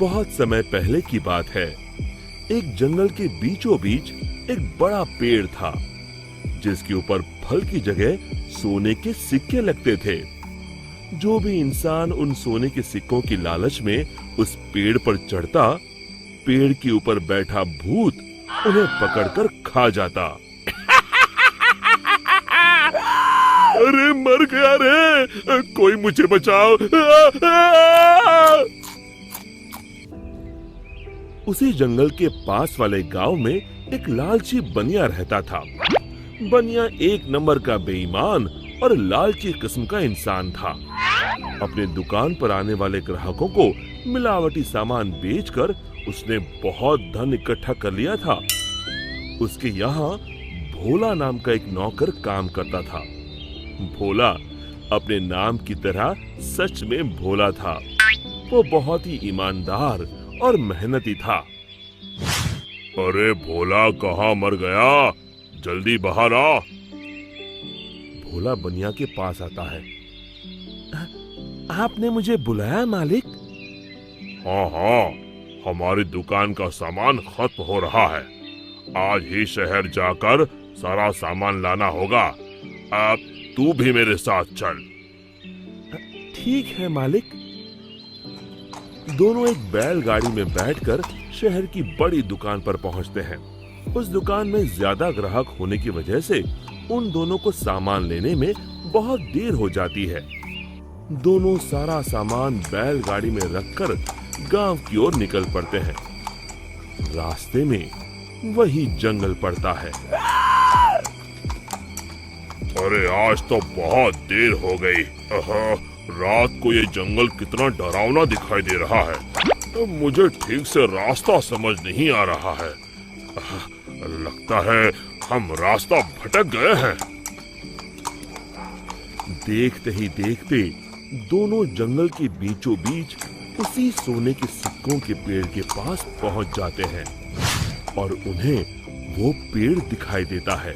बहुत समय पहले की बात है। एक जंगल के बीचों बीच एक बड़ा पेड़ था, जिसके ऊपर फल की जगह सोने के सिक्के लगते थे। जो भी इंसान उन सोने के सिक्कों की लालच में उस पेड़ पर चढ़ता, पेड़ के ऊपर बैठा भूत उन्हें पकड़कर खा जाता। अरे मर गया रे, कोई मुझे बचाओ। उसी जंगल के पास वाले गांव में एक लालची बनिया रहता था। बनिया एक नंबर का बेईमान और लालची किस्म का इंसान था। अपने दुकान पर आने वाले ग्राहकों को मिलावटी सामान बेचकर उसने बहुत धन इकट्ठा कर लिया था। उसके यहाँ भोला नाम का एक नौकर काम करता था। भोला अपने नाम की तरह सच में भोला था। वो बहुत ही ईमानदार और मेहनती था। अरे भोला कहाँ मर गया, जल्दी बाहर आ। भोला बनिया के पास आता है। आपने मुझे बुलाया मालिक? हाँ हाँ, हमारी दुकान का सामान खत्म हो रहा है। आज ही शहर जाकर सारा सामान लाना होगा। अब तू भी मेरे साथ चल। ठीक है मालिक। दोनों एक बैलगाड़ी में बैठकर शहर की बड़ी दुकान पर पहुंचते हैं। उस दुकान में ज्यादा ग्राहक होने की वजह से उन दोनों को सामान लेने में बहुत देर हो जाती है। दोनों सारा सामान बैलगाड़ी में रखकर गांव की ओर निकल पड़ते हैं। रास्ते में वही जंगल पड़ता है। अरे आज तो बहुत देर हो गई। रात को ये जंगल कितना डरावना दिखाई दे रहा है। मुझे ठीक से रास्ता समझ नहीं आ रहा है। लगता है हम रास्ता भटक गए हैं। देखते ही देखते दोनों जंगल के बीचों बीच उसी सोने के सिक्कों के पेड़ के पास पहुंच जाते हैं और उन्हें वो पेड़ दिखाई देता है।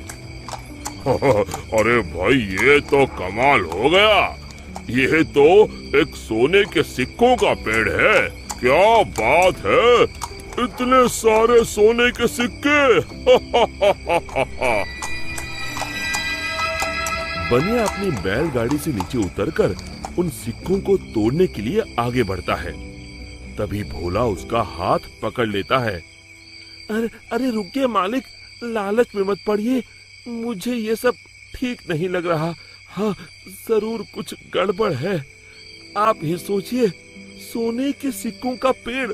अरे भाई, ये तो कमाल हो गया। ये तो एक सोने के सिक्कों का पेड़ है। क्या बात है, इतने सारे सोने के सिक्के। बनिया अपनी बैलगाड़ी से नीचे उतरकर उन सिक्कों को तोड़ने के लिए आगे बढ़ता है। तभी भोला उसका हाथ पकड़ लेता है। अरे रुकिए मालिक, लालच में मत पड़िए। मुझे ये सब ठीक नहीं लग रहा। हाँ, जरूर कुछ गड़बड़ है। आप ही सोचिए, सोने के सिक्कों का पेड़,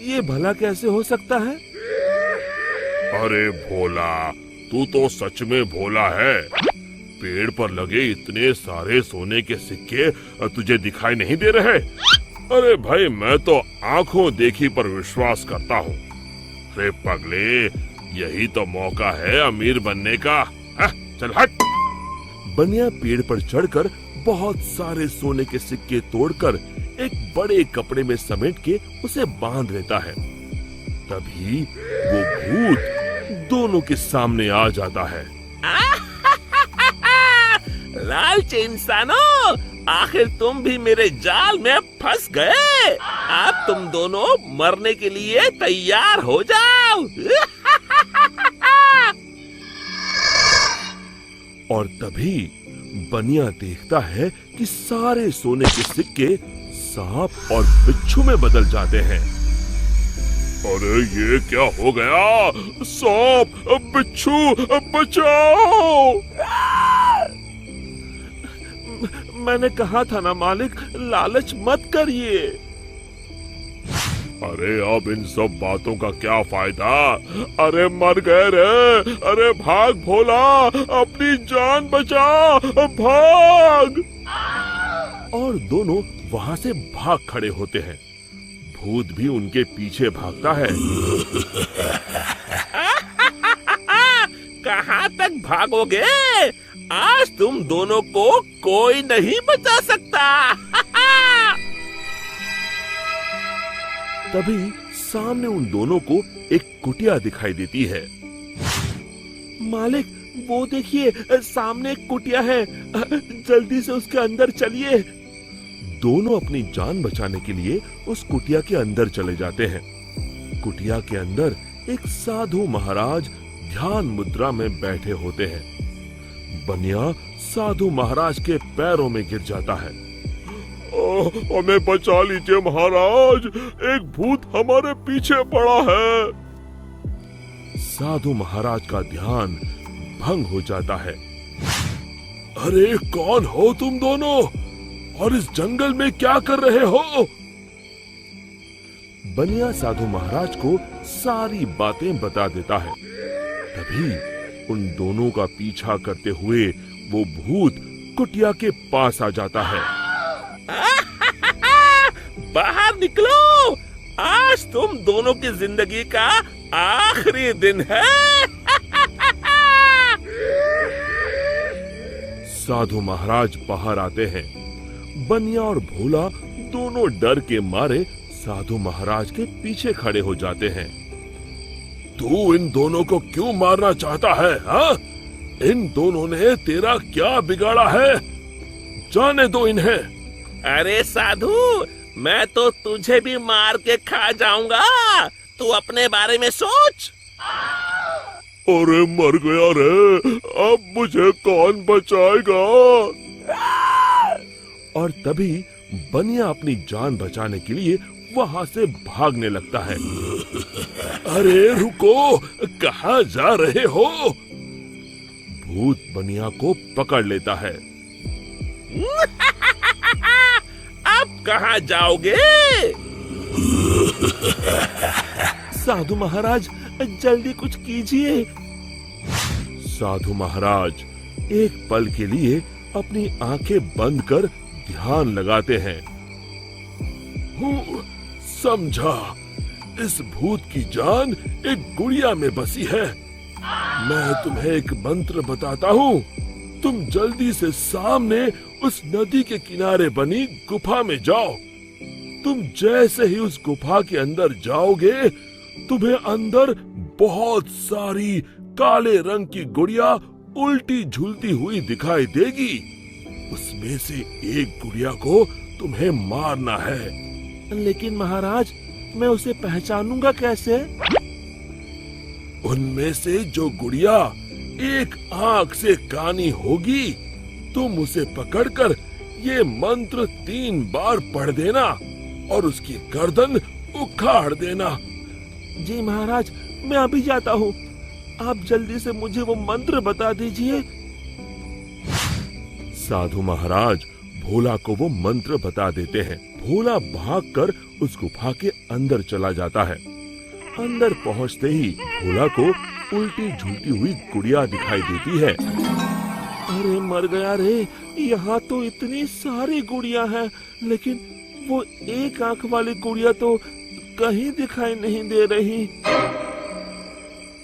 ये भला कैसे हो सकता है? अरे भोला, तू तो सच में भोला है। पेड़ पर लगे इतने सारे सोने के सिक्के तुझे दिखाई नहीं दे रहे? अरे भाई, मैं तो आंखों देखी पर विश्वास करता हूँ। अरे पगले, यही तो मौका है अमीर बनने का। चल हट। बनिया पेड़ पर चढ़कर बहुत सारे सोने के सिक्के तोड़कर एक बड़े कपड़े में समेट के उसे बांध लेता है। तभी वो भूत दोनों के सामने आ जाता है। लालची इंसानों, आखिर तुम भी मेरे जाल में फंस गए। अब तुम दोनों मरने के लिए तैयार हो जाओ। और तभी बनिया देखता है कि सारे सोने के सिक्के सांप और बिच्छू में बदल जाते हैं। अरे ये क्या हो गया? सांप, बिच्छू, बचाओ! मैंने कहा था ना मालिक, लालच मत करिए। अरे अब इन सब बातों का क्या फायदा? अरे मर गए रे। अरे भाग भोला, अपनी जान बचा, भाग! और दोनों वहां से भाग खड़े होते हैं। भूत भी उनके पीछे भागता है। कहाँ तक भागोगे? आज तुम दोनों को कोई नहीं बचा सकता। तभी सामने उन दोनों को एक कुटिया दिखाई देती है। मालिक, वो देखिए, सामने एक कुटिया है। जल्दी से उसके अंदर चलिए। दोनों अपनी जान बचाने के लिए उस कुटिया के अंदर चले जाते हैं। कुटिया के अंदर एक साधु महाराज ध्यान मुद्रा में बैठे होते हैं। बनिया साधु महाराज के पैरों में गिर जाता है। हमें बचा लीजिए महाराज, एक भूत हमारे पीछे पड़ा है। साधु महाराज का ध्यान भंग हो जाता है। अरे कौन हो तुम दोनों और इस जंगल में क्या कर रहे हो? बनिया साधु महाराज को सारी बातें बता देता है। तभी उन दोनों का पीछा करते हुए वो भूत कुटिया के पास आ जाता है। बाहर निकलो, आज तुम दोनों की जिंदगी का आखिरी दिन है। साधु महाराज बाहर आते हैं। बनिया और भोला दोनों डर के मारे साधु महाराज के पीछे खड़े हो जाते हैं। तू इन दोनों को क्यों मारना चाहता है? हाँ? इन दोनों ने तेरा क्या बिगाड़ा है? जाने दो इन्हें। अरे साधु, मैं तो तुझे भी मार के खा जाऊंगा, तू अपने बारे में सोच। अरे मर गया रे, अब मुझे कौन बचाएगा? और तभी बनिया अपनी जान बचाने के लिए वहां से भागने लगता है। अरे रुको, कहाँ जा रहे हो? भूत बनिया को पकड़ लेता है। अब कहाँ जाओगे? साधु महाराज, जल्दी कुछ कीजिए। साधु महाराज एक पल के लिए अपनी आंखें बंद कर ध्यान लगाते हैं। समझा, इस भूत की जान एक गुड़िया में बसी है। मैं तुम्हें एक मंत्र बताता हूँ। तुम जल्दी से सामने उस नदी के किनारे बनी गुफा में जाओ। तुम जैसे ही उस गुफा के अंदर जाओगे, तुम्हें अंदर बहुत सारी काले रंग की गुड़िया उल्टी झूलती हुई दिखाई देगी। उसमें से एक गुड़िया को तुम्हें मारना है। लेकिन महाराज, मैं उसे पहचानूंगा कैसे? उनमें से जो गुड़िया एक आंख से कानी होगी, तुम उसे पकड़कर ये मंत्र 3 बार पढ़ देना और उसकी गर्दन उखाड़ देना। जी महाराज, मैं अभी जाता हूँ। आप जल्दी से मुझे वो मंत्र बता दीजिए। साधु महाराज भोला को वो मंत्र बता देते हैं। भोला भागकर उस गुफा के अंदर चला जाता है। अंदर पहुंचते ही भोला को उल्टी झूलती हुई गुड़िया दिखाई देती है। अरे मर गया रे, यहाँ तो इतनी सारी गुड़िया हैं, लेकिन वो एक आंख वाली गुड़िया तो कहीं दिखाई नहीं दे रही।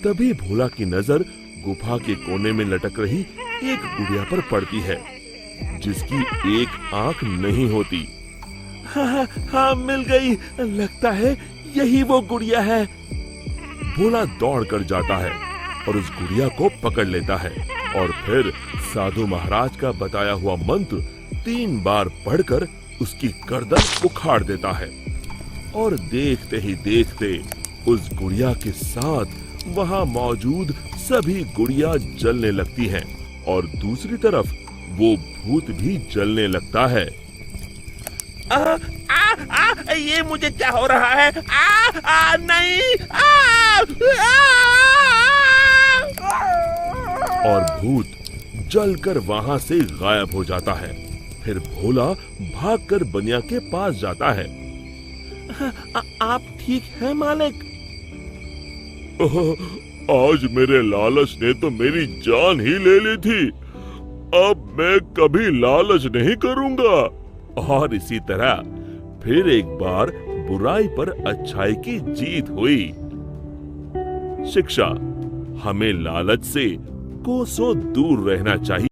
तभी भोला की नजर गुफा के कोने में लटक रही एक गुड़िया पर पड़ती है, जिसकी एक आंख नहीं होती। हाँ, मिल गई। लगता है यही वो गुड़िया है। भोला दौड़ कर जाता है और उस गुड़िया को पकड़ लेता है और फिर साधु महाराज का बताया हुआ मंत्र 3 बार पढ़कर उसकी गर्दन उखाड़ देता है। और देखते ही देखते उस गुड़िया के साथ वहाँ मौजूद सभी गुड़िया जलने लगती हैं और दूसरी तरफ वो भूत भी जलने लगता है। ये मुझे क्या हो रहा है? नहीं। और भूत जलकर वहाँ से गायब हो जाता है। फिर भोला भागकर बनिया के पास जाता है। आप ठीक हैं मालिक? आज मेरे लालच ने तो मेरी जान ही ले ली थी। अब मैं कभी लालच नहीं करूंगा। और इसी तरह फिर एक बार बुराई पर अच्छाई की जीत हुई। शिक्षा, हमें लालच से कोसों दूर रहना चाहिए।